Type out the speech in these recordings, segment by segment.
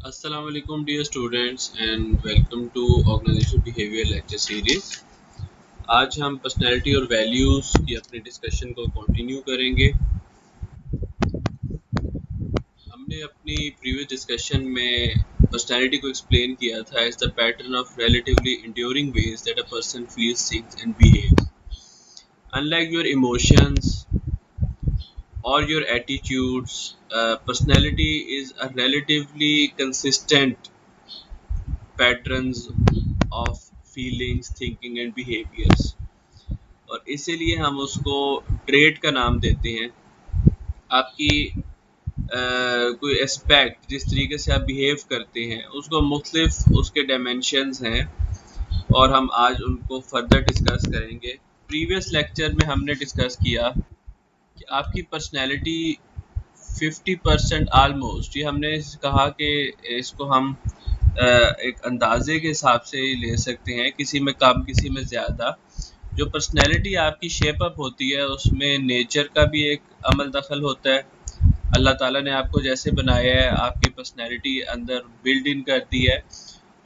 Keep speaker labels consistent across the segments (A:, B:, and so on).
A: Assalamu alaikum dear students and welcome to Organizational Behavior Lecture Series। आज हम personality और values की अपने डिस्कशन को कंटिन्यू करेंगे। हमने अपनी प्रीवियस डिस्कशन में पर्सनैलिटी को एक्सप्लेन किया था as the pattern of relatively enduring ways that a person feels, thinks and behaves. Unlike your emotions or your attitudes, personality is a relatively consistent patterns of feelings, thinking and behaviors। और इसीलिए हम उसको trait का नाम देते हैं। आपकी कोई एस्पेक्ट जिस तरीके से आप बिहेव करते हैं उसको मुख्तलिफ उसके डायमेंशंस हैं और हम आज उनको फर्दर डिस्कस करेंगे। प्रीवियस लेक्चर में हमने डिस्कस किया कि आपकी पर्सनैलिटी 50% आलमोस्ट, ये हमने कहा कि इसको हम एक अंदाजे के हिसाब से ले सकते हैं, किसी में कम किसी में ज़्यादा। जो पर्सनैलिटी आपकी शेप अप होती है उसमें नेचर का भी एक अमल दखल होता है। अल्लाह ताला ने आपको जैसे बनाया है आपकी पर्सनैलिटी अंदर बिल्ड इन कर दी है,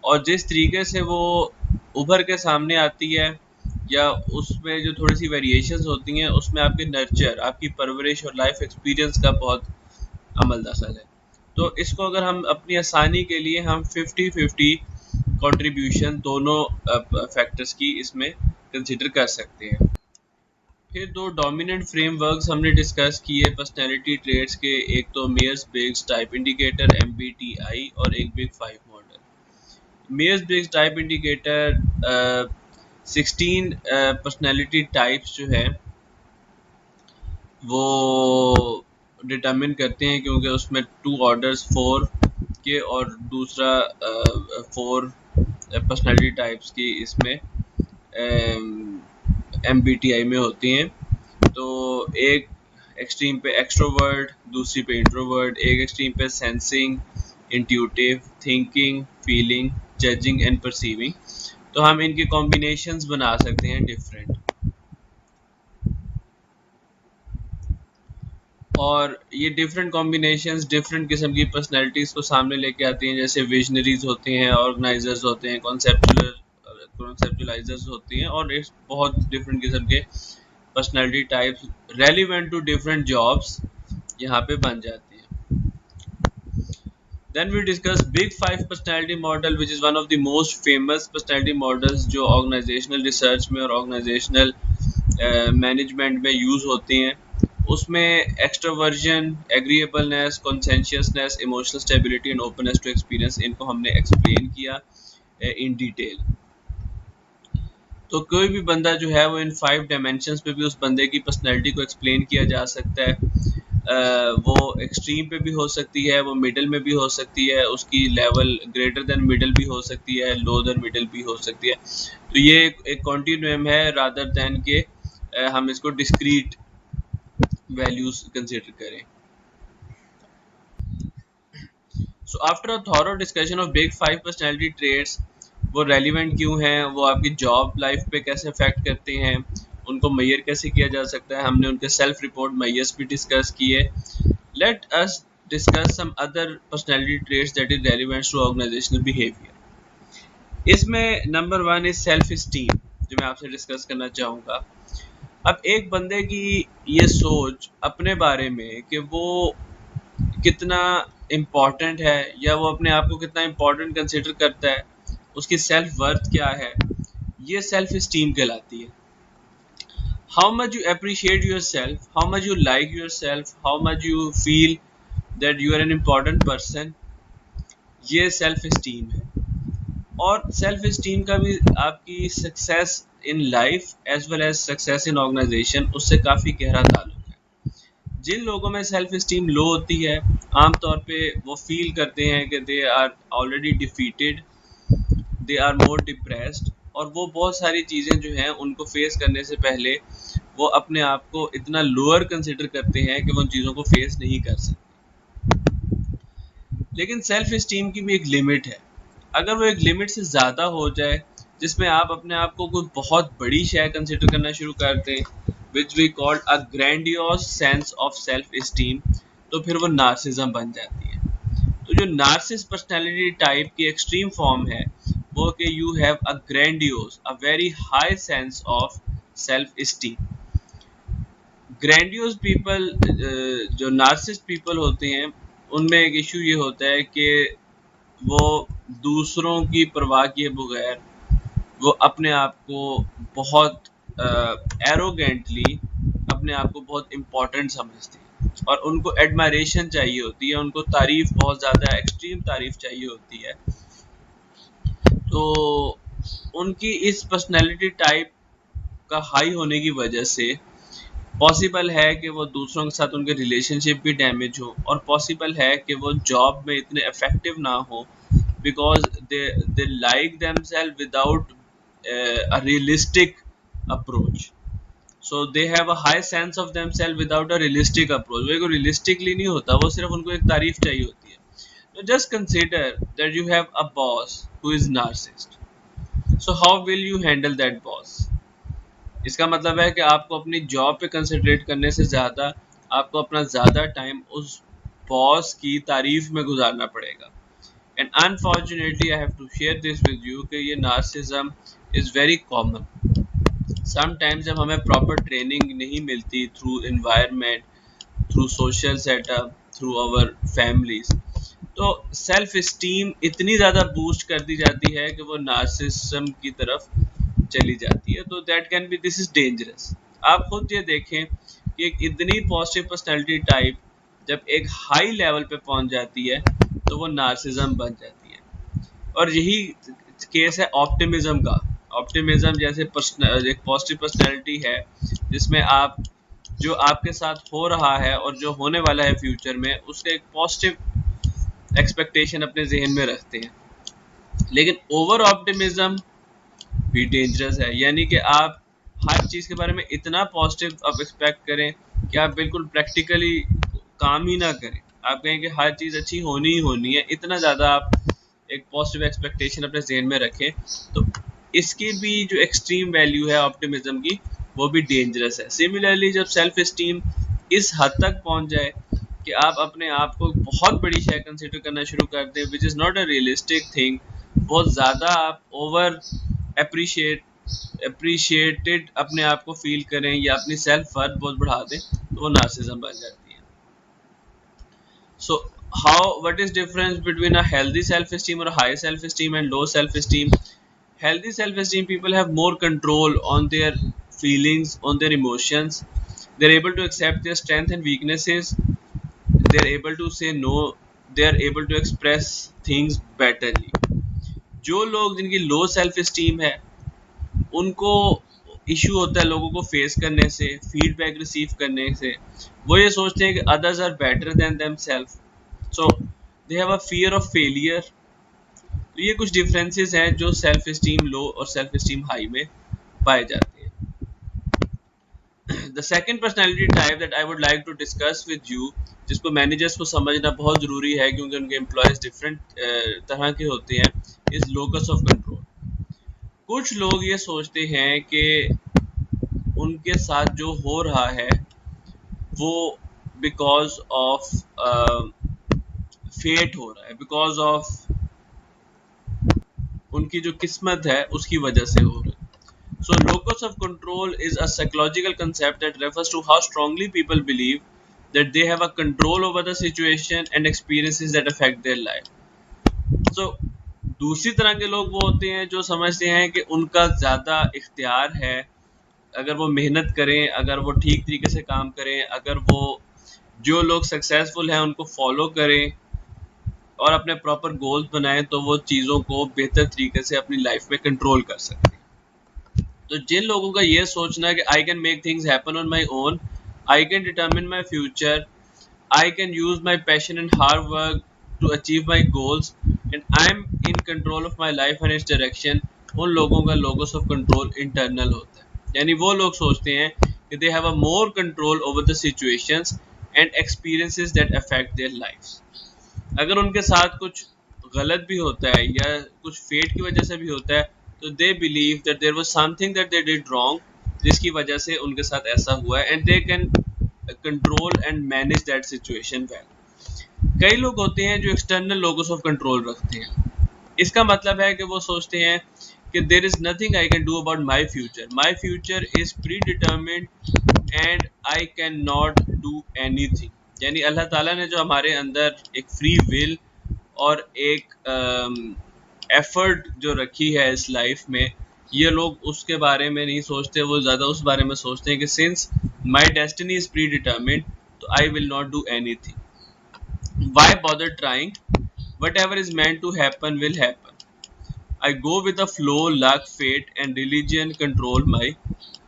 A: और जिस तरीके से वो उभर के सामने आती है या उसमें जो थोड़ी सी वेरिएशंस होती हैं उसमें आपके नर्चर, आपकी परवरिश और लाइफ एक्सपीरियंस का बहुत अमल दखल है। तो इसको अगर हम अपनी आसानी के लिए हम 50-50 कंट्रीब्यूशन दोनों फैक्टर्स की इसमें कंसिडर कर सकते हैं। फिर दो डोमिनेंट फ्रेमवर्क्स हमने डिस्कस किए पर्सनैलिटी ट्रेट्स के, एक तो Myers Briggs type indicator MBTI और एक big 5 model. Myers Briggs type indicator 16 personality types जो है वो डिटरमिन करते हैं, क्योंकि उसमें 2 ऑर्डर्स 4 के और दूसरा 4 पर्सनैलिटी टाइप्स की इसमें MBTI में होती हैं। तो एक एक्सट्रीम पे एक्सट्रोवर्ट, दूसरी पे इंट्रोवर्ट, एक एक्सट्रीम पे sensing, intuitive, thinking, feeling, judging and perceiving. तो हम इनके कॉम्बिनेशंस बना सकते हैं डिफरेंट, और ये डिफरेंट कॉम्बिनेशंस डिफरेंट किस्म की पर्सनैलिटीज़ को सामने लेके आती हैं। जैसे विजनरीज होते हैं, ऑर्गेनाइजर्स होते हैं, कॉन्सेप्चुलाइजर्स होती हैं, और इस बहुत डिफरेंट किस्म के personality types relevant to different jobs यहाँ पे बन जाती हैं। Then we discuss Big Five personality model, which is one of the most famous personality models जो organizational research में और organizational management में use होती हैं। उसमें extroversion, agreeableness, conscientiousness, emotional stability and openness to experience, इनको हमने explain किया in detail। तो कोई भी बंदा जो है वो इन 5 डायमेंशंस पे भी उस बंदे की पर्सनैलिटी को एक्सप्लेन किया जा सकता है। वो एक्सट्रीम पे भी हो सकती है, वो मिडल में भी हो सकती है, उसकी लेवल ग्रेटर देन मिडल भी हो सकती है, लो देन मिडल भी हो सकती है। तो ये एक कॉन्टिन्यूम है रादर देन के हम इसको डिस्क्रीट वैल्यूज कंसिडर करें। So after a thorough discussion of big 5 personality traits, वो रेलिवेंट क्यों हैं, वो आपकी जॉब लाइफ पे कैसे अफेक्ट करते हैं, उनको मैयर कैसे किया जा सकता है, हमने उनके सेल्फ रिपोर्ट मैयर्स भी डिस्कस किए। Let us discuss some other personality traits that is relevant to organisational behaviour. इसमें नंबर 1 इज सेल्फ इस्टीम, जो मैं आपसे डिस्कस करना चाहूँगा। अब एक बंदे की ये सोच अपने बारे में कि वो कितना इम्पोर्टेंट है या वो अपने आप को कितना इम्पोर्टेंट कंसिडर करता है, उसकी सेल्फ वर्थ क्या है, ये सेल्फ इस्टीम कहलाती है। How much you appreciate yourself, how much you like yourself, how much you feel that you are an important person, ये सेल्फ इस्टीम है। और सेल्फ इस्टीम का भी आपकी success in life as well as success in organisation उससे काफ़ी गहरा ताल्लुक है। जिन लोगों में सेल्फ इस्टीम लो होती है, आमतौर पे वो फील करते हैं कि they are already defeated, they are more depressed, और वो बहुत सारी चीज़ें जो हैं उनको फेस करने से पहले वो अपने आप को इतना लोअर कंसिडर करते हैं कि वो उन चीज़ों को फेस नहीं कर सकते। लेकिन सेल्फ इस्टीम की भी एक लिमिट है। अगर वो एक लिमिट से ज़्यादा हो जाए, जिसमें आप अपने आप को कोई बहुत बड़ी शय कंसिडर करना शुरू कर दें, which we called a grandiose sense of self esteem, तो फिर वो नार्सिज्म बन जाती है। तो जो नार्सिसिस्ट पर्सनैलिटी टाइप की एक्सट्रीम फॉर्म है वो कि you have a grandiose a very high sense of self esteem. Grandiose people, जो नार्सिसिस्ट पीपल होते हैं उनमें एक इशू ये होता है कि वो दूसरों की परवाह किए बगैर वो अपने आप को बहुत एरोगेंटली अपने आप को बहुत इम्पोर्टेंट समझते हैं और उनको एडमायरेशन चाहिए होती है, उनको तारीफ बहुत ज़्यादा एक्सट्रीम तारीफ चाहिए होती है। तो उनकी इस पर्सनैलिटी टाइप का हाई होने की वजह से पॉसिबल है कि वो दूसरों के साथ उनके रिलेशनशिप भी डैमेज हो और पॉसिबल है कि वो जॉब में इतने इफेक्टिव ना हो because they like themselves without a realistic approach. So they have a high sense of themselves without a realistic approach. वो realistically नहीं होता, वो सिर्फ उनको एक तारीफ चाहिए होती है। Now just consider that you have a boss who is narcissist. So how will you handle that boss? इसका मतलब है कि आपको अपनी जॉब पे कंसंट्रेट करने से ज़्यादा आपको अपना ज़्यादा टाइम उस बॉस की तारीफ में गुजारना पड़ेगा। And unfortunately I have to share this with you कि ये narcissism is very common. Sometimes जब हमें प्रॉपर ट्रेनिंग नहीं मिलती through environment, through social setup, through our families, तो सेल्फ स्टीम इतनी ज़्यादा बूस्ट कर दी जाती है कि वो नार्सिसिज्म की तरफ चली जाती है। तो that can be, this is dangerous. आप खुद ये देखें कि एक इतनी पॉजिटिव पर्सनैलिटी टाइप जब एक हाई लेवल पे पहुंच जाती है तो वो नार्सिज्म बन जाती है। और यही केस है ऑप्टिमिज्म का। ऑप्टिमिज्म जैसे एक पॉजिटिव पर्सनैलिटी है जिसमें आप जो आपके साथ हो रहा है और जो होने वाला है फ्यूचर में उसका एक पॉजिटिव एक्सपेक्टेशन अपने जहन में रखते हैं। लेकिन ओवर ऑप्टिमिज्म भी डेंजरस है, यानी कि आप हर चीज़ के बारे में इतना पॉजिटिव आप एक्सपेक्ट करें कि आप बिल्कुल प्रैक्टिकली काम ही ना करें। आप कहें कि हर चीज़ अच्छी होनी ही होनी है, इतना ज़्यादा आप एक पॉजिटिव एक्सपेक्टेशन अपने जहन में रखें, तो इसकी भी जो एक्सट्रीम वैल्यू है ऑप्टिमिज्म की वो भी डेंजरस है। सिमिलरली जब सेल्फ स्टीम इस हद तक पहुंच जाए कि आप अपने आप को बहुत बड़ी शय कंसिडर करना शुरू कर दें which is not a realistic thing, बहुत ज़्यादा आप ओवर अप्रिशिएटेड अपने आप को फील करें या अपनी सेल्फ वर्थ बहुत बढ़ा दें तो वो नार्सिज्म बन जाती है। So how, what is difference between a healthy self esteem और high self esteem and low self esteem? Healthy self-esteem people have more control on their feelings, on their emotions. They're able to accept their strengths and weaknesses. They're able to say no. They're able to express things betterly. जो लोग जिनकी लो self esteem है उनको issue होता है लोगों को face करने से, फीडबैक रिसीव करने से। वो ये सोचते हैं कि others are better than themselves, so they have a fear of failure. तो ये कुछ डिफरेंसेस हैं जो सेल्फ एस्टीम लो और सेल्फ एस्टीम हाई में पाए जाते हैं। The second personality type that I would like to discuss with you, जिसको मैनेजर्स को समझना बहुत ज़रूरी है क्योंकि उनके एम्प्लॉयज़ डिफरेंट तरह के होते हैं, इज लोकस ऑफ कंट्रोल। कुछ लोग ये सोचते हैं कि उनके साथ जो हो रहा है वो बिकॉज ऑफ फेट हो रहा है, बिकॉज ऑफ उनकी जो किस्मत है उसकी वजह से हो रहा है। सो locus of control is a psychological concept that refers to how strongly people believe that they have a control over the situation and experiences that affect their life. So दूसरी तरह के लोग वो होते हैं जो समझते हैं कि उनका ज़्यादा इख्तियार है, अगर वो मेहनत करें, अगर वो ठीक तरीके से काम करें, अगर वो जो लोग सक्सेसफुल हैं उनको फॉलो करें और अपने प्रॉपर गोल्स बनाएं तो वो चीज़ों को बेहतर तरीके से अपनी लाइफ में कंट्रोल कर सकते हैं। तो जिन लोगों का ये सोचना है कि I can make things happen on my own, I can determine my future, I can use my passion and hard work to achieve my goals and I am in control of my life and its direction, उन लोगों का लोगस of control internal होता है। यानी वो लोग सोचते हैं कि दे have a more control over the situations and experiences that affect their life. अगर उनके साथ कुछ गलत भी होता है या कुछ फेट की वजह से भी होता है तो they believe that there was something that they did wrong जिसकी वजह से उनके साथ ऐसा हुआ है and they can control and manage that situation well. कई लोग होते हैं जो एक्सटर्नल लोगोस ऑफ कंट्रोल रखते हैं। इसका मतलब है कि वो सोचते हैं कि there is nothing I can do about my future is predetermined and I cannot do anything. यानी अल्लाह ताला ने जो हमारे अंदर एक फ्री विल और एक एफर्ट जो रखी है इस लाइफ में, ये लोग उसके बारे में नहीं सोचते, वो ज़्यादा उस बारे में सोचते हैं कि since my destiny is predetermined तो I will not do anything, why bother trying, whatever is meant to happen will happen. I go with the flow, luck, fate and religion control my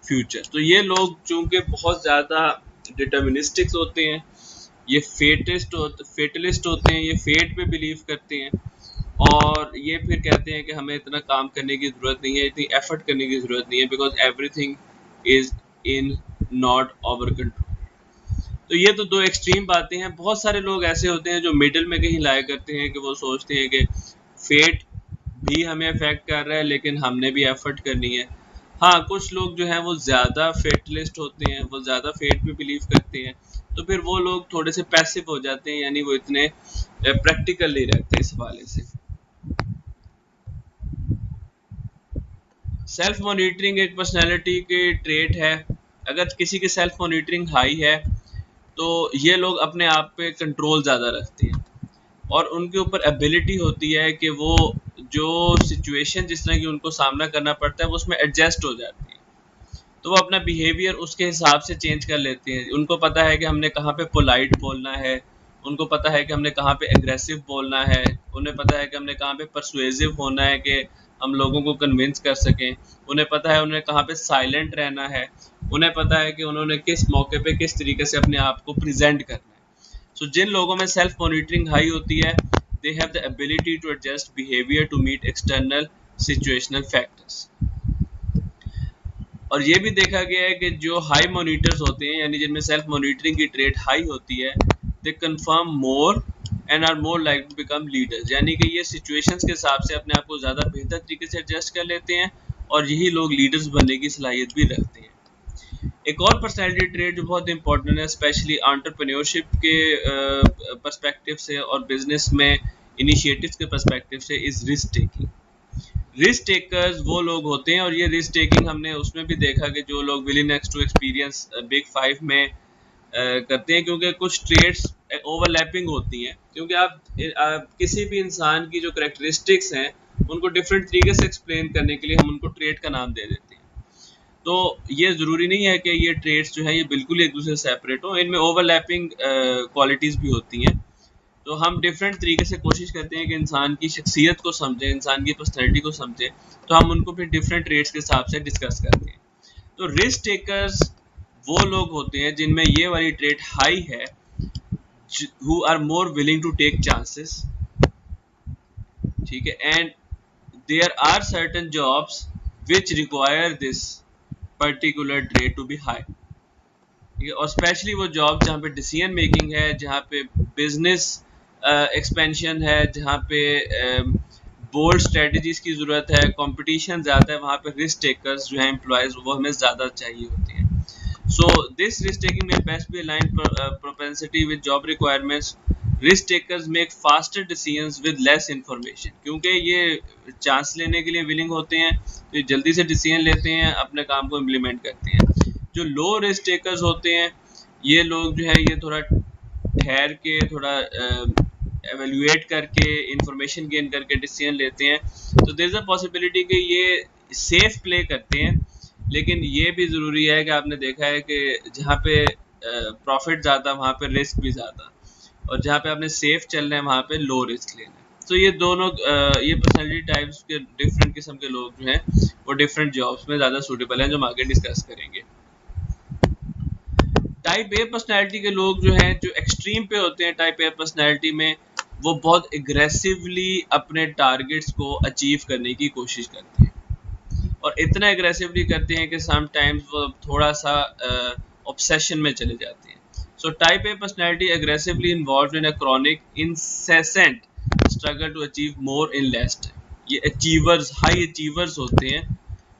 A: future. तो ये लोग चूंकि बहुत ज़्यादा डिटर्मिनिस्टिक्स होते हैं, ये फेटलिस्ट होते हैं, ये फेट पे बिलीव करते हैं और ये फिर कहते हैं कि हमें इतना काम करने की ज़रूरत नहीं है, इतनी एफर्ट करने की ज़रूरत नहीं है, because everything is in not our control. तो ये तो दो एक्सट्रीम बातें हैं। बहुत सारे लोग ऐसे होते हैं जो मिडिल में कहीं लाया करते हैं कि वो सोचते हैं कि फेट भी हमें अफेक्ट कर रहा है लेकिन हमने भी एफर्ट करनी है। हाँ, कुछ लोग जो हैं वो ज़्यादा फेटलिस्ट होते हैं, वो ज़्यादा फेट पे बिलीव करते हैं, तो फिर वो लोग थोड़े से पैसिव हो जाते हैं, यानी वो इतने प्रैक्टिकल नहीं रहते इस हवाले से। सेल्फ मॉनिटरिंग एक पर्सनैलिटी के ट्रेट है। अगर किसी की सेल्फ मॉनिटरिंग हाई है तो ये लोग अपने आप पे कंट्रोल ज़्यादा रखते हैं और उनके ऊपर एबिलिटी होती है कि वो जो सिचुएशन जिस तरह की उनको सामना करना पड़ता है वो उसमें एडजस्ट हो जाती है। तो वो अपना बिहेवियर उसके हिसाब से चेंज कर लेते हैं। उनको पता है कि हमने कहाँ पे पोलाइट बोलना है, उनको पता है कि हमने कहाँ पे एग्रेसिव बोलना है, उन्हें पता है कि हमने कहाँ पे परसुएसिव होना है कि हम लोगों को कन्विंस कर सकें, उन्हें पता है उन्हें कहाँ पे साइलेंट रहना है, उन्हें पता है कि उन्होंने किस मौके पे किस तरीके से अपने आप को प्रेजेंट करना है। सो जिन लोगों में सेल्फ मॉनिटरिंग हाई होती है, they have the ability to adjust behaviour to meet external situational factors. और ये भी देखा गया है कि जो हाई मॉनिटर्स होते हैं, यानी जिनमें सेल्फ मॉनिटरिंग की ट्रेट हाई होती है, they conform more and are more like to become leaders. यानी कि ये सिचुएशंस के हिसाब से अपने आप को ज़्यादा बेहतर तरीके से एडजस्ट कर लेते हैं और यही लोग लीडर्स बनने की सलाहियत भी रखते हैं। एक और पर्सनैलिटी ट्रेट जो बहुत इंपॉर्टेंट है, स्पेशली एंटरप्रेन्योरशिप के पर्सपेक्टिव से और बिजनेस में इनिशिएटिव्स के पर्सपेक्टिव से, is risk taking. Risk takers वो लोग होते हैं, और ये रिस्क टेकिंग हमने उसमें भी देखा कि जो लोग willingness to experience big five में करते हैं, क्योंकि कुछ ट्रेड्स ओवरलैपिंग होती हैं। क्योंकि आप किसी भी इंसान की जो करेक्टरिस्टिक्स हैं उनको डिफरेंट तरीके से एक्सप्लेन करने के लिए हम उनको ट्रेड का नाम दे देते हैं। तो ये ज़रूरी नहीं है कि ये ट्रेड्स जो है ये बिल्कुल एक दूसरे से सेपरेट हो, इनमें ओवरलैपिंग क्वालिटीज़ भी होती हैं। तो हम डिफरेंट तरीके से कोशिश करते हैं कि इंसान की शख्सियत को समझें, इंसान की पर्सनैलिटी को समझें, तो हम उनको फिर डिफरेंट रेट्स के हिसाब से डिस्कस करते हैं। तो रिस्क टेकर्स वो लोग होते हैं जिनमें ये वाली ट्रेट हाई है, who are more willing to take chances, ठीक है, and there are certain jobs which require this particular trait to be high. और स्पेशली वो जॉब जहाँ पे डिसीजन मेकिंग है, जहाँ पे बिजनेस एक्सपेंशन है, जहाँ पे बोल्ड स्ट्रेटजीज की ज़रूरत है, कंपटीशन ज़्यादा है, वहाँ पे रिस्क टेकर्स जो है एम्प्लॉयज़ वो हमें ज़्यादा चाहिए होते हैं। सो दिस रिस्क टेकिंग में best be align propensity with job requirements. Risk takers make faster decisions with less information. क्योंकि ये चांस लेने के लिए विलिंग होते हैं तो ये जल्दी से डिसीजन लेते हैं, अपने काम को इम्प्लीमेंट करते हैं। जो लो रिस्क टेकर्स होते हैं, ये लोग जो है ये थोड़ा ठहर के, थोड़ा एवेल्युएट करके, इंफॉर्मेशन गेन करके डिसीजन लेते हैं। तो देयर इज अ पॉसिबिलिटी कि ये सेफ प्ले करते हैं, लेकिन ये भी ज़रूरी है कि आपने देखा है कि जहाँ पे प्रॉफिट ज़्यादा वहाँ पे रिस्क भी ज़्यादा, और जहाँ पे आपने सेफ चलना है वहाँ पे लो रिस्क लेना है। तो ये दोनों ये पर्सनैलिटी टाइप्स के डिफरेंट किस्म के लोग जो हैं वो डिफरेंट जॉब्स में ज़्यादा सूटेबल हैं, जो हम आगे डिस्कस करेंगे। टाइप ए पर्सनैलिटी के लोग जो हैं, जो एक्सट्रीम पे होते हैं टाइप ए पर्सनैलिटी में, वो बहुत एग्रेसिवली अपने टारगेट्स को अचीव करने की कोशिश करते हैं, और इतना एग्रेसिवली करते हैं कि समटाइम्स वो थोड़ा सा ऑब्सेशन में चले जाते हैं। So type A personality aggressively involve in a chronic incessant struggle to achieve more in less time. ये अचीवर्स, हाई अचीवर्स होते हैं,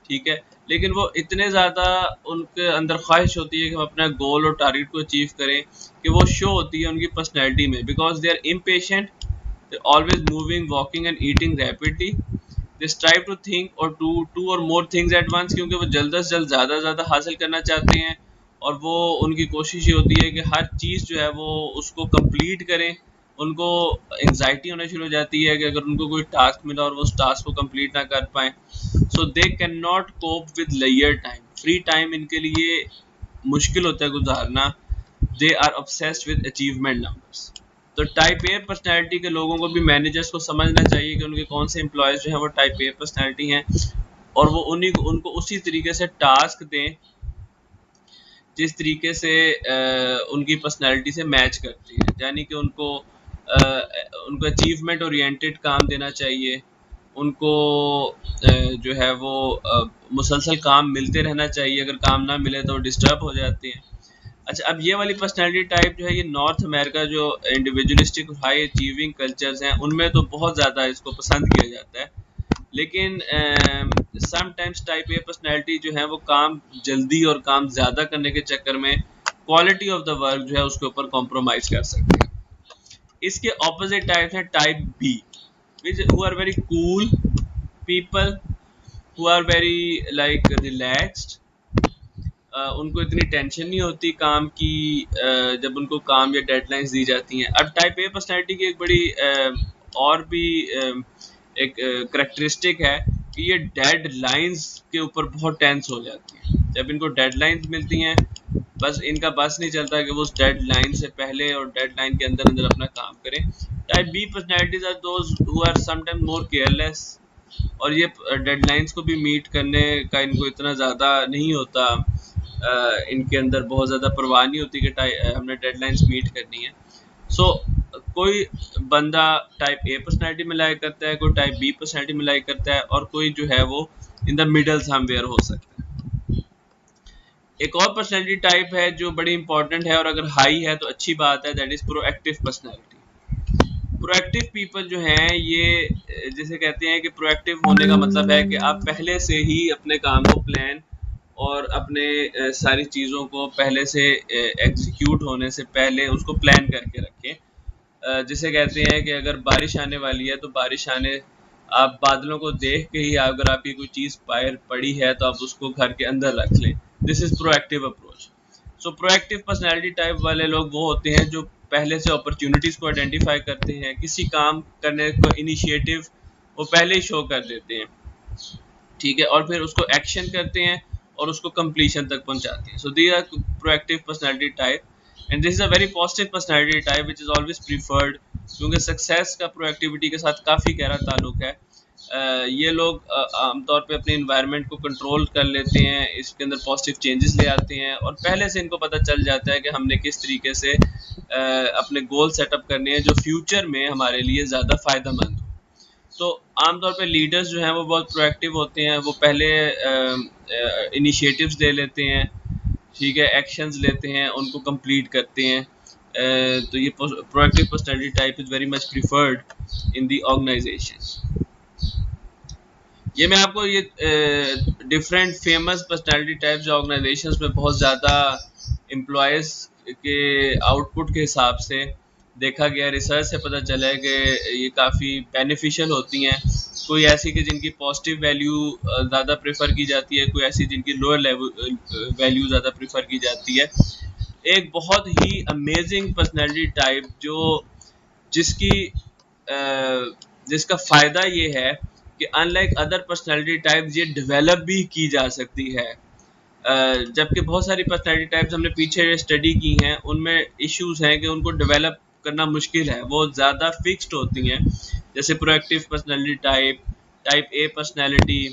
A: ठीक है, लेकिन वो इतने ज़्यादा उनके अंदर ख्वाहिश होती है कि हम अपना गोल और टारगेट को अचीव करें कि वो शो होती है उनकी पर्सनैलिटी में, because they are impatient, they always moving, walking and eating rapidly, they strive to think और टू और मोर थिंग्स एट वंस, क्योंकि वो जल्द से जल्द ज़्यादा से ज़्यादा हासिल करना चाहते हैं, और वो उनकी कोशिश ये होती है कि हर चीज़ जो है वो उसको कंप्लीट करें। उनको एंग्जाइटी होना शुरू हो जाती है कि अगर उनको कोई टास्क मिला और वो उस टास्क को कंप्लीट ना कर पाएँ, so they can not cope with लेयर टाइम। फ्री टाइम इनके लिए मुश्किल होता है गुजारना। They are obsessed with achievement numbers. तो टाइप ए पर्सनैलिटी के लोगों को भी मैनेजर्स को समझना चाहिए कि उनके कौन से एम्प्लॉयज़ जो हैं वो टाइप ए पर्सनैलिटी हैं, और वो उन्हीं को उनको उसी तरीके से टास्क दें जिस तरीके से उनकी पर्सनैलिटी से मैच करती है। यानी कि उनको अचीवमेंट ओरिएंटेड काम देना चाहिए, उनको जो है वो मुसलसल काम मिलते रहना चाहिए, अगर काम ना मिले तो डिस्टर्ब हो जाते हैं। अच्छा, अब ये वाली पर्सनैलिटी टाइप जो है ये नॉर्थ अमेरिका जो इंडिविजुअलिस्टिक हाई अचीविंग कल्चर्स हैं उनमें तो बहुत ज़्यादा इसको पसंद किया जाता है। लेकिन समटाइम्स टाइप ए पर्सनैलिटी जो है वो काम जल्दी और काम ज़्यादा करने के चक्कर में क्वालिटी ऑफ द वर्क जो है उसके ऊपर कॉम्प्रोमाइज़ कर सकते हैं। इसके ऑपोजिट टाइप है type B, which who are very cool people, who are very like relaxed. उनको इतनी टेंशन नहीं होती काम की जब उनको काम या डेडलाइंस दी जाती हैं। अब टाइप ए पर्सनैलिटी की एक बड़ी और भी एक करेक्टरिस्टिक है कि ये डेडलाइंस के ऊपर बहुत टेंस हो जाती हैं। जब इनको डेडलाइंस मिलती हैं, बस इनका बस नहीं चलता कि वो उस डेडलाइन से पहले और डेडलाइन के अंदर अंदर अपना काम करें। Type B personalities are those who are sometimes more careless, और ये डेडलाइंस को भी मीट करने का इनको इतना ज़्यादा नहीं होता। इनके अंदर बहुत ज़्यादा परवाह नहीं होती कि हमने डेडलाइंस मीट करनी है। सो कोई बंदा टाइप ए पर्सनैलिटी में लाइक करता है, कोई टाइप बी पर्सनैलिटी में लाइक करता है, और कोई जो है वो इन द मिडल समवेयर हो सकता है। एक और पर्सनैलिटी टाइप है जो बड़ी इंपॉर्टेंट है, और अगर हाई है तो अच्छी बात है, that is proactive personality. Proactive people जो हैं ये जिसे कहते हैं कि प्रोएक्टिव होने का मतलब है कि आप पहले से ही अपने काम को प्लान और अपने सारी चीज़ों को पहले से एग्जीक्यूट होने से पहले उसको प्लान करके रखें। जिसे कहते हैं कि अगर बारिश आने वाली है तो बारिश आने आप बादलों को देख के ही अगर आपकी कोई चीज़ बाहर पड़ी है तो आप उसको घर के अंदर रख लें। This is proactive approach. So proactive personality type वाले लोग वो होते हैं जो पहले से अपॉर्चुनिटीज़ को आइडेंटिफाई करते हैं, किसी काम करने को इनिशिएटिव वो पहले ही शो कर देते हैं, ठीक है, और फिर उसको एक्शन करते हैं और उसको कंप्लीशन तक पहुंचाते हैं। So these are proactive personality type, and this is a very positive personality type which is always preferred, क्योंकि सक्सेस का प्रोएक्टिविटी के साथ काफ़ी गहरा ताल्लुक है। ये लोग आमतौर पे अपने इन्वायरमेंट को कंट्रोल कर लेते हैं, इसके अंदर पॉजिटिव चेंजेस ले आते हैं, और पहले से इनको पता चल जाता है कि हमने किस तरीके से अपने गोल सेटअप करने हैं जो फ्यूचर में हमारे लिए ज़्यादा फ़ायदेमंद हो। तो आमतौर पे लीडर्स जो हैं वो बहुत प्रोएक्टिव होते हैं, वो पहले इनिशिएटिव्स ले लेते हैं, ठीक है, एक्शंस लेते हैं, उनको कंप्लीट करते हैं। तो ये proactive personality type is very much preferred in the organisation. ये मैं आपको ये different famous personality types organisations में बहुत ज़्यादा एम्प्लॉयज़ के आउटपुट के हिसाब से देखा गया, रिसर्च से पता चला है कि ये काफ़ी बेनिफिशियल होती हैं। कोई ऐसी कि जिनकी पॉजिटिव वैल्यू ज़्यादा प्रेफर की जाती है, कोई ऐसी जिनकी लोअर लेवल वैल्यू ज़्यादा प्रेफर की जाती है। एक बहुत ही अमेजिंग पर्सनैलिटी टाइप जो जिसकी जिसका फ़ायदा ये है कि अनलाइक अदर पर्सनैलिटी टाइप्स ये डेवलप भी की जा सकती है। जबकि बहुत सारी पर्सनैलिटी टाइप्स हमने पीछे स्टडी की हैं, उनमें इश्यूज़ हैं कि उनको डेवलप करना मुश्किल है, वो ज़्यादा फिक्स्ड होती हैं। जैसे proactive personality type, type A personality,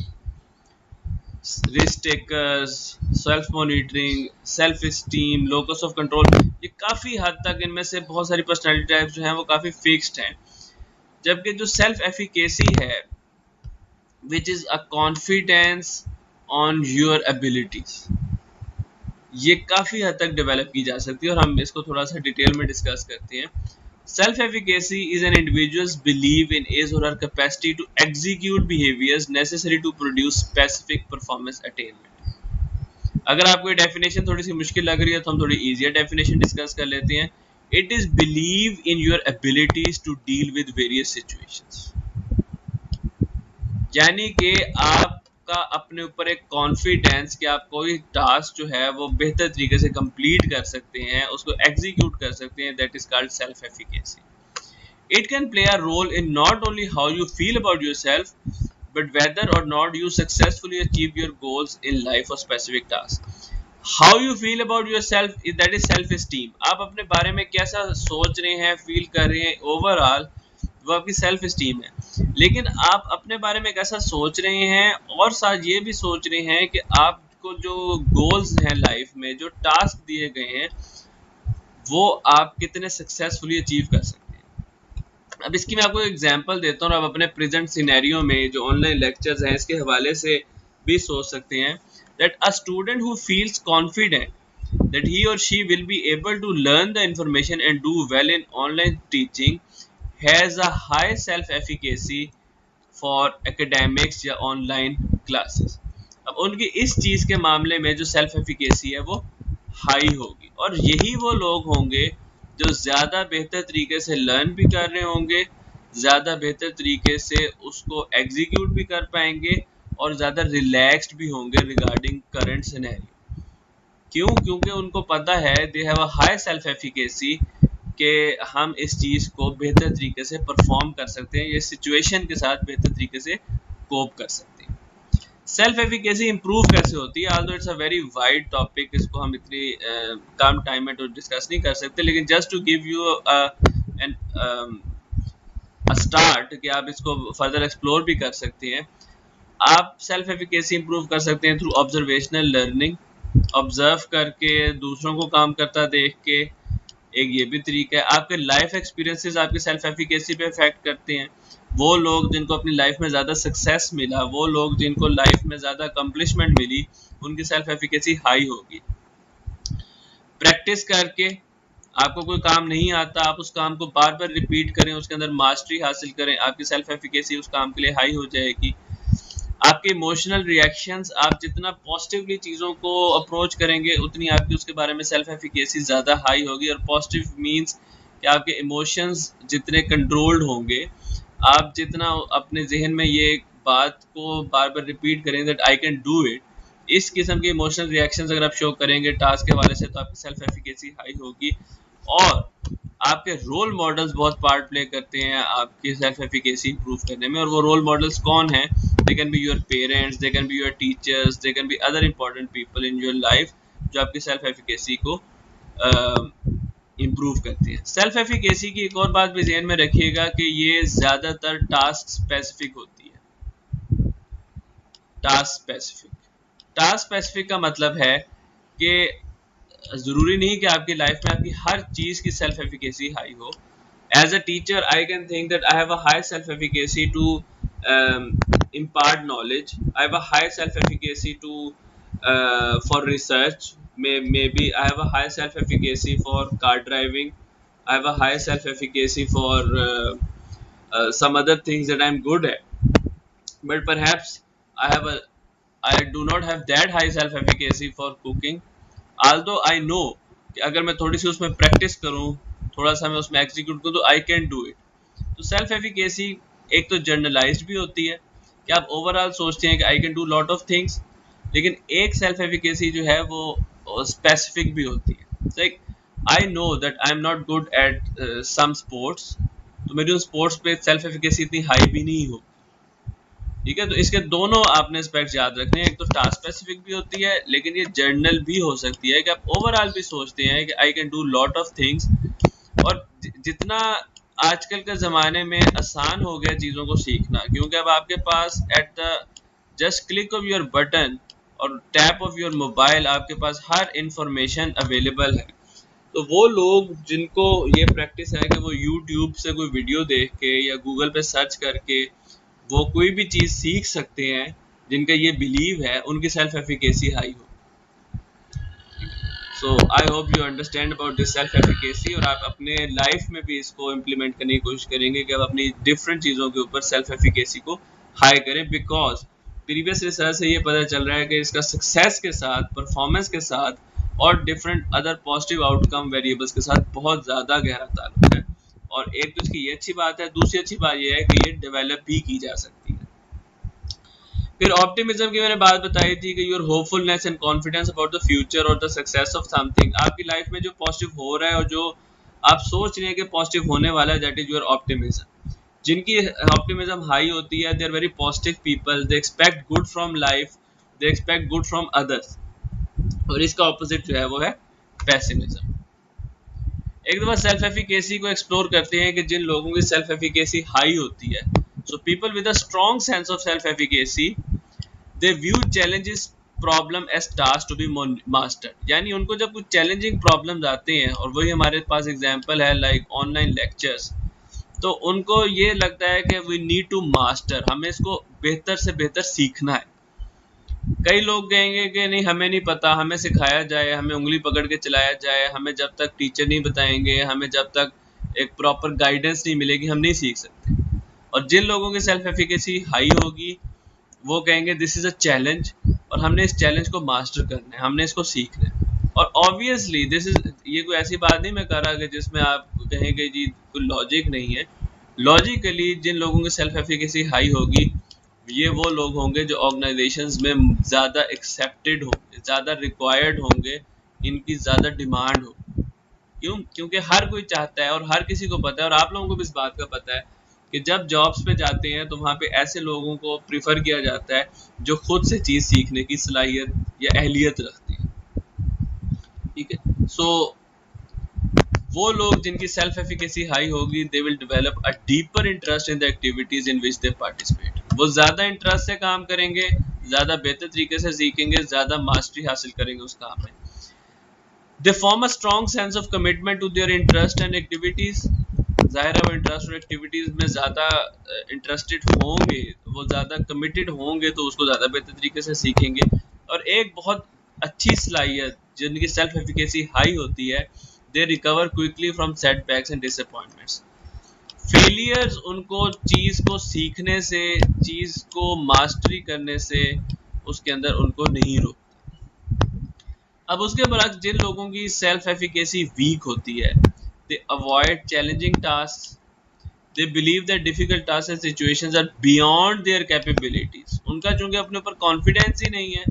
A: risk takers, self monitoring, self esteem, locus of control, ये काफ़ी हद तक इनमें से बहुत सारी पर्सनैलिटी टाइप्स जो हैं वो काफ़ी फिक्स्ड हैं। जबकि जो सेल्फ एफिकेसी है, which is a confidence on your abilities, ये काफ़ी हद तक डेवलप की जा सकती है, और हम इसको थोड़ा सा डिटेल में डिस्कस करते हैं। Self efficacy is an individual's believe in his और her capacity to execute behaviours necessary to produce specific performance attainment. अगर आपको ये डेफिनेशन थोड़ी सी मुश्किल लग रही है तो हम थोड़ी इजियर डेफिनेशन डिस्कस कर लेते हैं. It is believe in your abilities to deal with various situations. यानी कि आपका अपने ऊपर एक कॉन्फिडेंस कि आप कोई टास्क जो है वो बेहतर तरीके से कंप्लीट कर सकते हैं, उसको एग्जीक्यूट कर सकते हैं. That is called self efficacy. It can play a role in not only how you feel about yourself, but whether or not you successfully achieve your goals in life or specific tasks. How you feel about yourself, that is self esteem. आप अपने बारे में कैसा सोच रहे हैं, feel कर रहे हैं, ओवरऑल वो आपकी सेल्फ इस्टीम है. लेकिन आप अपने बारे में कैसा सोच रहे हैं और साथ ये भी सोच रहे हैं कि आपको जो गोल्स हैं लाइफ में, जो टास्क दिए गए हैं, वो आप कितने सक्सेसफुली अचीव कर सकते हैं. अब इसकी मैं आपको एग्जांपल देता हूँ. आप अपने प्रेजेंट सिनेरियो में जो ऑनलाइन लेक्चर्स हैं इसके हवाले से भी सोच सकते हैं. That a student who feels confident that he or she will be able to learn the information and do well in online teaching has a high self efficacy for academics या online classes. अब उनकी इस चीज के मामले में जो self efficacy है वो हाई होगी, और यही वो लोग होंगे जो ज़्यादा बेहतर तरीके से लर्न भी कर रहे होंगे, ज़्यादा बेहतर तरीके से उसको एग्जीक्यूट भी कर पाएंगे, और ज़्यादा रिलैक्स्ड भी होंगे रिगार्डिंग करंट सिनेरियो. क्यों? क्योंकि उनको पता है, they have a high self efficacy, कि हम इस चीज़ को बेहतर तरीके से परफॉर्म कर सकते हैं, ये सिचुएशन के साथ बेहतर तरीके से कोप कर सकते हैं. सेल्फ एफिकेसी इंप्रूव कैसे होती है? Although it's a very wide topic, इसको हम इतनी कम टाइम में तो डिस्कस नहीं कर सकते, लेकिन just to give you an start कि आप इसको फर्दर एक्सप्लोर भी कर सकते हैं. आप सेल्फ एफिकेसी इंप्रूव कर सकते हैं थ्रू ऑब्जर्वेशनल लर्निंग. ऑब्जर्व करके, दूसरों को काम करता देख के, एक ये भी तरीका है. आपके लाइफ एक्सपीरियंसेस आपकी सेल्फ एफिकेसी पे इफेक्ट करते हैं. वो लोग जिनको अपनी लाइफ में ज़्यादा सक्सेस मिला, वो लोग जिनको लाइफ में ज़्यादा अकम्पलिशमेंट मिली, उनकी सेल्फ एफिकेसी हाई होगी. प्रैक्टिस करके, आपको कोई काम नहीं आता, आप उस काम को बार बार रिपीट करें, उसके अंदर मास्टरी हासिल करें, आपकी सेल्फ एफिकेसी उस काम के लिए हाई हो जाएगी. आपके इमोशनल रिएक्शंस, आप जितना पॉजिटिवली चीज़ों को अप्रोच करेंगे उतनी आपकी उसके बारे में सेल्फ एफिकेसी ज़्यादा हाई होगी. और पॉजिटिव मीन्स कि आपके इमोशंस जितने कंट्रोल्ड होंगे, आप जितना अपने जहन में ये बात को बार बार रिपीट करेंगे that I can do it, इस किस्म के इमोशनल रिएक्शंस अगर आप शो करेंगे टास्क के हवाले से, तो आपकी सेल्फ एफिकेसी हाई होगी. और आपके रोल मॉडल्स बहुत पार्ट प्ले करते हैं आपकी सेल्फ एफिकेसी इंप्रूव करने में. और वो रोल मॉडल्स कौन हैं? They can be your parents, they can be your teachers, they can be other important people in your life जो आपकी सेल्फ एफिकेसी को इम्प्रूव करते हैं. सेल्फ एफिकेसी की एक और बात भी ध्यान में रखिएगा कि ये ज़्यादातर टास्क स्पेसिफिक होती है. टास्क स्पेसिफिक, टास्क स्पेसिफिक का मतलब है कि ज़रूरी नहीं कि आपकी लाइफ में आपकी हर चीज़ की सेल्फ एफिकेसी हाई हो. As a teacher, I can think that I have a high self-efficacy to impart knowledge. I have a high self-efficacy to for research. Maybe I have a high self-efficacy for car driving. I have a high self-efficacy for some other things that I'm good at. But perhaps I do not have that high self-efficacy for cooking. Although I know कि अगर मैं थोड़ी सी उसमें practice करूँ, थोड़ा सा मैं उसमें एग्जीक्यूट करूँ, तो आई कैन डू इट. तो सेल्फ एफिकेसी एक तो जनरलाइज्ड भी होती है कि आप ओवरऑल सोचते हैं कि I can do lot of things, लेकिन एक सेल्फ एफिकेसी जो है वो स्पेसिफिक भी होती है. Like I know that I am not good at some sports, तो मेरी उन स्पोर्ट्स पे सेल्फ एफिकेसी इतनी हाई भी नहीं हो. ठीक है, तो इसके दोनों आपने एस्पेक्ट्स याद रखने हैं. एक तो टास्क स्पेसिफिक भी होती है, लेकिन ये जर्नल भी हो सकती है कि आप ओवरऑल भी सोचते हैं कि I can do lot of things. और जितना आजकल के ज़माने में आसान हो गया चीज़ों को सीखना, क्योंकि अब आपके पास at the just click of your button और टैप ऑफ योर मोबाइल आपके पास हर इंफॉर्मेशन अवेलेबल है. तो वो लोग जिनको ये प्रैक्टिस है कि वो यूट्यूब से कोई वीडियो देख के या गूगल पे सर्च करके वो कोई भी चीज़ सीख सकते हैं, जिनका ये बिलीव है, उनकी सेल्फ एफिकेसी हाई हो. So I hope you understand about this self efficacy, और आप अपने लाइफ में भी इसको इम्प्लीमेंट करने की कोशिश करेंगे कि आप अपनी डिफरेंट चीज़ों के ऊपर सेल्फ एफिकेसी को हाई करें. बिकॉज प्रीवियस रिसर्च से ये पता चल रहा है कि इसका सक्सेस के साथ, परफॉर्मेंस के साथ और different other positive outcome variables के साथ बहुत ज़्यादा गहरा ताल्लुक है। और एक तो इसकी ये अच्छी बात है, दूसरी अच्छी बात ये है कि ये डेवलप भी की जा सकती है। फिर ऑप्टिमिज्म की मैंने बात बताई थी कि your hopefulness and confidence about the future और द सक्सेस ऑफ समथिंग। आपकी लाइफ में जो पॉजिटिव हो रहा है और जो आप सोच रहे हैं कि पॉजिटिव होने वाला है, दैट इज योर ऑप्टिमिज्म। जिनकी ऑप्टिमिज्म हाई होती है, they are very positive people, they expect good from life, they expect good from others. और इसका ऑपोजिट जो है वो है पेसिमिज्म। एक दफा सेल्फ एफिकेसी को एक्सप्लोर करते हैं कि जिन लोगों की सेल्फ एफिकेसी हाई होती है, so people with a strong sense of self efficacy, they view challenges problem as task to be mastered. यानी उनको जब कुछ चैलेंजिंग प्रॉब्लम्स आते हैं, और वही हमारे पास एग्जांपल है लाइक ऑनलाइन लेक्चर्स, तो उनको ये लगता है कि वी नीड टू मास्टर, हमें इसको बेहतर से बेहतर सीखना है। कई लोग कहेंगे कि नहीं, हमें नहीं पता, हमें सिखाया जाए, हमें उंगली पकड़ के चलाया जाए, हमें जब तक टीचर नहीं बताएंगे, हमें जब तक एक प्रॉपर गाइडेंस नहीं मिलेगी, हम नहीं सीख सकते। और जिन लोगों की सेल्फ एफिकेसी हाई होगी, वो कहेंगे दिस इज़ अ चैलेंज और हमने इस चैलेंज को मास्टर करना है, हमने इसको सीखना है। और ऑब्वियसली दिस इज, ये कोई ऐसी बात नहीं मैं कर रहा कि जिसमें आप कहेंगे जी कोई लॉजिक नहीं है। लॉजिकली जिन लोगों की सेल्फ एफिकेसी हाई होगी, ये वो लोग होंगे जो ऑर्गेनाइजेशंस में ज़्यादा एक्सेप्टेड होंगे, ज़्यादा रिक्वायर्ड होंगे, इनकी ज़्यादा डिमांड हो। क्यों? क्योंकि हर कोई चाहता है और हर किसी को पता है, और आप लोगों को भी इस बात का पता है कि जब जॉब्स पे जाते हैं तो वहाँ पे ऐसे लोगों को प्रिफर किया जाता है जो खुद से चीज़ सीखने की सलाहियत या अहलियत रखती है। ठीक है, सो वो लोग जिनकी सेल्फ एफिकेसी हाई होगी, they will develop a deeper interest in the activities in which they participate. वो ज़्यादा इंटरेस्ट से काम करेंगे, ज़्यादा बेहतर तरीके से सीखेंगे, ज़्यादा मास्टरी हासिल करेंगे उस काम में। They form a strong sense of commitment to their interest and activities. ज़ाहिर है वो इंटरेस्ट और एक्टिविटीज़ में ज़्यादा इंटरेस्टेड होंगे, वो ज़्यादा कमिटेड होंगे, तो उसको ज़्यादा बेहतर तरीके से सीखेंगे। और एक बहुत अच्छी सलाहियत जिनकी सेल्फ एफिकेसी हाई होती है, they recover quickly from setbacks and disappointments. Failures उनको चीज़ को सीखने से, चीज़ को मास्टरी करने से उसके अंदर उनको नहीं रोक। अब उसके बाद जिन लोगों की सेल्फ एफिकेसी वीक होती है, they avoid challenging task, they believe that difficult task and situations are beyond their capabilities. उनका चूंकि अपने ऊपर कॉन्फिडेंस ही नहीं है,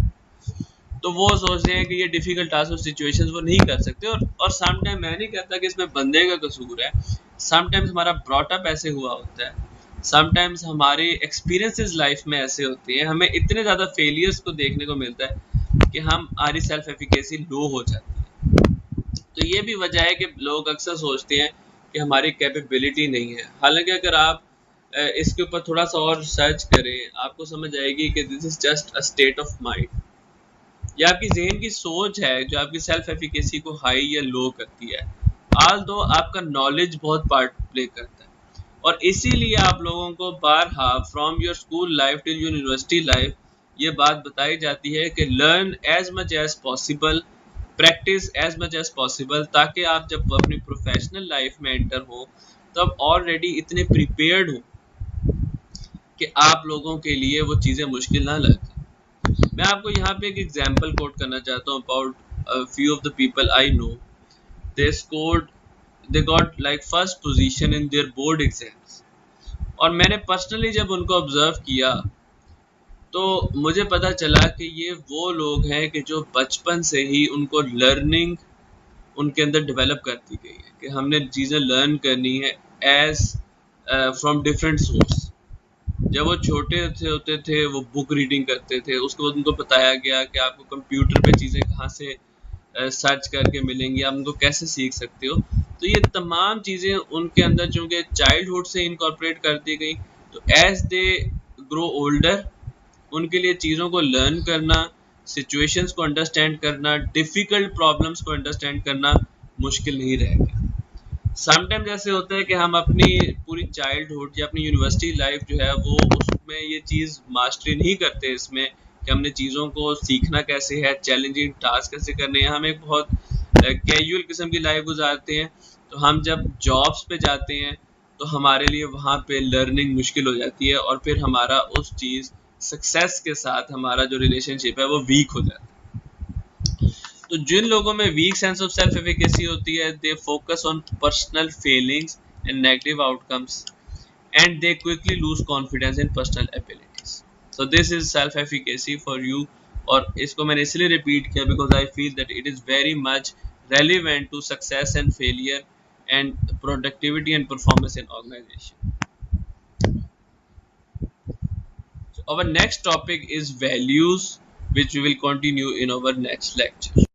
A: तो वो सोचते हैं कि ये डिफिकल्ट टास्क और सिचुएशंस वो नहीं कर सकते। और समटाइम, मैं नहीं कहता कि इसमें बंदे का कसूर है, समटाइम्स हमारा ब्रॉटअप ऐसे हुआ होता है, समटाइम्स हमारे एक्सपीरियंसेस लाइफ में ऐसे होते हैं, हमें इतने ज़्यादा फेलियर्स को देखने को मिलता है कि हमारी सेल्फ एफिकेसी लो हो जाती है। तो ये भी वजह है कि लोग अक्सर सोचते हैं कि हमारी कैपेबिलिटी नहीं है। हालांकि अगर आप इसके ऊपर थोड़ा सा और सर्च करें, आपको समझ आएगी कि this is just a state of mind. ये आपकी ज़हन की सोच है जो आपकी सेल्फ एफिकेसी को हाई या लो करती है। आल दो आपका नॉलेज बहुत पार्ट प्ले करता है। और इसीलिए आप लोगों को बारहा from your school life till university life ये बात बताई जाती है कि learn as much as possible, practice as much as possible, ताकि आप जब अपनी प्रोफेशनल लाइफ में एंटर हो तब ऑलरेडी इतने प्रिपेयर्ड हो कि आप लोगों के लिए वो चीज़ें मुश्किल ना लगें। मैं आपको यहाँ पे एक एग्जांपल कोट करना चाहता हूँ about few of the people I know. They scored, they got like first position in their board exams. और मैंने पर्सनली जब उनको ऑब्जर्व किया तो मुझे पता चला कि ये वो लोग हैं कि जो बचपन से ही उनको लर्निंग उनके अंदर डेवलप कर दी गई है कि हमने चीज़ें लर्न करनी है एज फ्रॉम डिफरेंट सोर्स। जब वो छोटे थे होते थे वो बुक रीडिंग करते थे, उसके बाद उनको बताया गया कि आपको कंप्यूटर पे चीज़ें कहाँ से सर्च करके मिलेंगी, आप उनको कैसे सीख सकते हो। तो ये तमाम चीज़ें उनके अंदर चूँकि चाइल्डहुड से इनकॉर्पोरेट कर दी गई, तो एज दे ग्रो ओल्डर उनके लिए चीज़ों को लर्न करना, सिचुएशंस को अंडरस्टैंड करना, डिफ़िकल्ट प्रॉब्लम्स को अंडरस्टैंड करना मुश्किल नहीं रह गया। समटाइम्स ऐसे होता है कि हम अपनी पूरी चाइल्डहुड या अपनी यूनिवर्सिटी लाइफ जो है वो उसमें ये चीज़ मास्टरी नहीं करते इसमें कि हमने चीज़ों को सीखना कैसे है, चैलेंजिंग टास्क कैसे करने हैं। हम एक बहुत कैजुअल किस्म की लाइफ गुजारते हैं। तो हम जब जॉब्स पे जाते हैं तो हमारे लिए वहाँ पे लर्निंग मुश्किल हो जाती है और फिर हमारा उस चीज़ सक्सेस के साथ हमारा जो रिलेशनशिप है वो वीक हो जाता है। तो जिन लोगों में weak sense of self efficacy होती है, they focus on personal feelings and negative outcomes and they quickly lose confidence in personal abilities. So this is self efficacy for you. और इसको मैंने इसलिए रिपीट किया because I feel that it is very much relevant to success and failure and productivity and performance in organization. So our next topic is values, which we will continue in our next lecture.